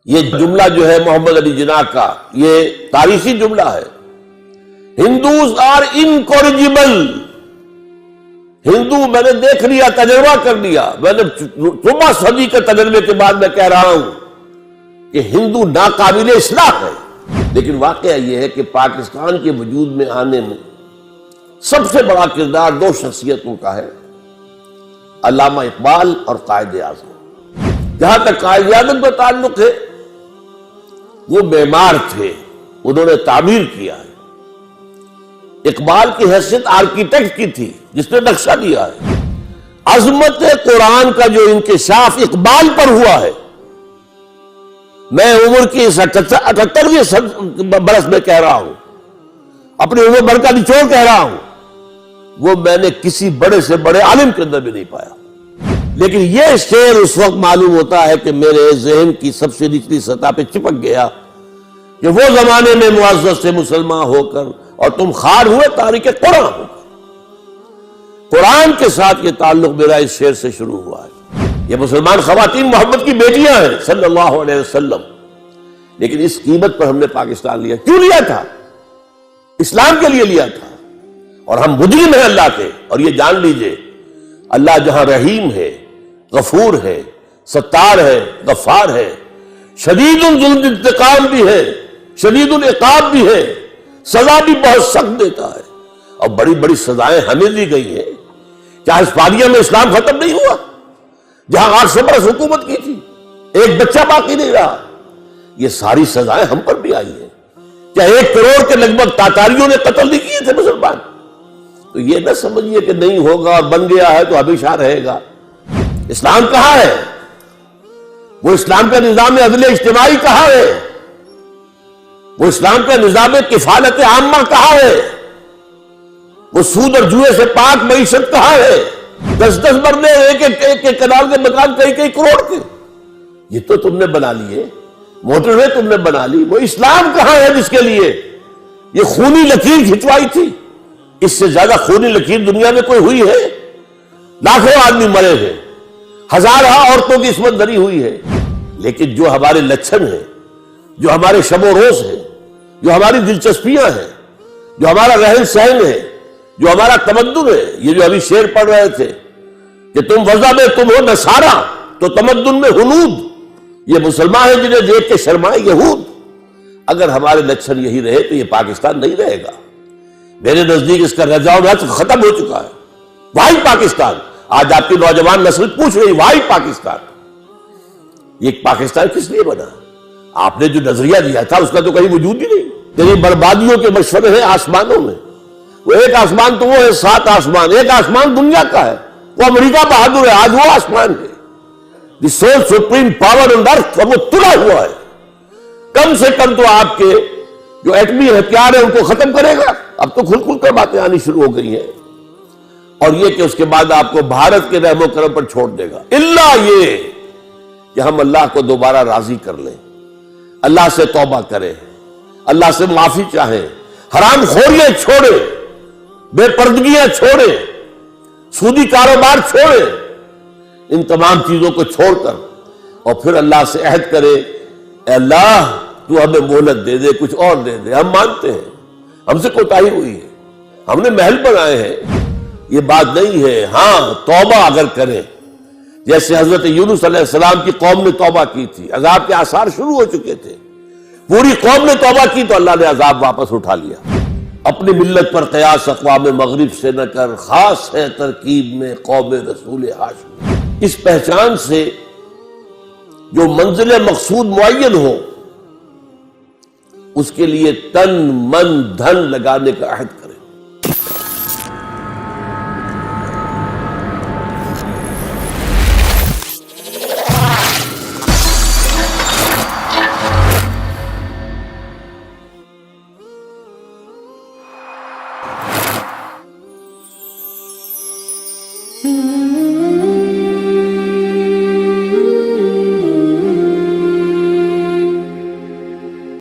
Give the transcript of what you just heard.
یہ جملہ جو ہے محمد علی جناح کا، یہ تاریخی جملہ ہے۔ ہندوز آر انکورجیبل۔ ہندو میں نے دیکھ لیا، تجربہ کر لیا، میں نے 14 صدی کے تجربے کے بعد میں کہہ رہا ہوں کہ ہندو ناقابل اصلاح ہے۔ لیکن واقعہ یہ ہے کہ پاکستان کے وجود میں آنے میں سب سے بڑا کردار دو شخصیتوں کا ہے، علامہ اقبال اور قائد اعظم۔ جہاں تک قائد اعظم کا تعلق ہے، وہ معمار تھے، انہوں نے تعمیر کیا ہے۔ اقبال کی حیثیت آرکیٹیکٹ کی تھی، جس نے نقشہ دیا ہے۔ عظمت قرآن کا جو انکشاف اقبال پر ہوا ہے، میں عمر کی 78ویں برس میں کہہ رہا ہوں، اپنی عمر بھر کا نچوڑ کہہ رہا ہوں، وہ میں نے کسی بڑے سے بڑے عالم کے اندر بھی نہیں پایا۔ لیکن یہ شعر اس وقت معلوم ہوتا ہے کہ میرے ذہن کی سب سے نچلی سطح پہ چپک گیا کہ وہ زمانے میں معزز سے مسلمان ہو کر اور تم خار ہوئے تاریخ قرآن ہو کر۔ قرآن کے ساتھ یہ تعلق میرا اس شعر سے شروع ہوا ہے۔ یہ مسلمان خواتین محمد کی بیٹیاں ہیں صلی اللہ علیہ وسلم، لیکن اس قیمت پر ہم نے پاکستان لیا۔ کیوں لیا تھا؟ اسلام کے لیے لیا تھا، اور ہم مجرم ہیں اللہ کے۔ اور یہ جان لیجئے، اللہ جہاں رحیم ہے، غفور ہے، ستار ہے، غفار ہے، شدید الانتقام بھی ہے، شدید العقاب بھی ہے، سزا بھی بہت سخت دیتا ہے، اور بڑی بڑی سزائیں ہمیں دی گئی ہیں۔ کیا ہسپانیہ میں اسلام ختم نہیں ہوا، جہاں 800 برس حکومت کی تھی، ایک بچہ باقی نہیں رہا؟ یہ ساری سزائیں ہم پر بھی آئی ہیں۔ کیا 1 کروڑ کے لگ بھگ تاتاریوں نے قتل نہیں کیے تھے مسلمان؟ تو یہ نہ سمجھیے کہ نہیں ہوگا اور بن گیا ہے تو ہمیشہ رہے گا۔ اسلام کہاں ہے؟ وہ اسلام کا نظام عدل اجتماعی کہاں ہے؟ وہ اسلام کا نظام کفالت عامہ کہاں ہے؟ وہ سود اور جوئے سے پاک معیشت کہاں ہے؟ 10 مرلے ایک کنال کے مکان کئی کروڑ کے، یہ تو تم نے بنا لیے، موٹر وے تم نے بنا لی۔ وہ اسلام کہاں ہے جس کے لیے یہ خونی لکیر کھچوائی تھی؟ اس سے زیادہ خونی لکیر دنیا میں کوئی ہوئی ہے؟ لاکھوں آدمی مرے ہیں، ہزارہ عورتوں کی عصمت دری ہوئی ہے۔ لیکن جو ہمارے لچھن ہیں، جو ہمارے شب و روز ہیں، جو ہماری دلچسپیاں ہیں، جو ہمارا رہن سہن ہے، جو ہمارا تمدن ہے، یہ جو ابھی شعر پڑھ رہے تھے کہ تم وضع میں تم ہو نصارہ تو تمدن میں ہنود، یہ مسلمان ہیں جنہیں دیکھ کے شرمائے یہود۔ اگر ہمارے لچھن یہی رہے تو یہ پاکستان نہیں رہے گا۔ میرے نزدیک اس کا رجا و رسم ختم ہو چکا ہے۔ وائی پاکستان، آج آپ کی نوجوان نسل پوچھ رہی وائی پاکستان، یہ پاکستان کس لیے بنا؟ آپ نے جو نظریہ دیا تھا اس کا تو کہیں وجود ہی نہیں۔ تیری بربادیوں کے مشورے ہیں آسمانوں میں، وہ ایک آسمان تو وہ ہے 7 آسمان، ایک آسمان دنیا کا ہے، وہ امریکہ بہادر ہے، آج وہ آسمان ہے۔ دی سول سپریم پاور آن ارتھ، وہ تلا ہوا ہے۔ کم سے کم تو آپ کے جو ایٹمی ہتھیار ہیں ان کو ختم کرے گا۔ اب تو کھل کر باتیں آنی شروع ہو گئی ہیں، اور یہ کہ اس کے بعد آپ کو بھارت کے رحم و کرم پر چھوڑ دے گا، الا یہ کہ ہم اللہ کو دوبارہ راضی کر لیں، اللہ سے توبہ کریں، اللہ سے معافی چاہیں، حرام خوریاں چھوڑیں، بے پردگیاں چھوڑیں، سودی کاروبار چھوڑیں، ان تمام چیزوں کو چھوڑ کر، اور پھر اللہ سے عہد کرے، اے اللہ تو ہمیں مہلت دے دے، کچھ اور دے دے، ہم مانتے ہیں ہم سے کوتاہی ہوئی ہے، ہم نے محل بنائے ہیں، یہ بات نہیں ہے۔ ہاں توبہ اگر کریں، جیسے حضرت یونس علیہ السلام کی قوم نے توبہ کی تھی، عذاب کے آثار شروع ہو چکے تھے، پوری قوم نے توبہ کی تو اللہ نے عذاب واپس اٹھا لیا۔ اپنی ملت پر قیاس اقوام مغرب سے نہ کر، خاص ہے ترکیب میں قوم رسول ہاشم۔ اس پہچان سے جو منزل مقصود معین ہو، اس کے لیے تن من دھن لگانے کا عہد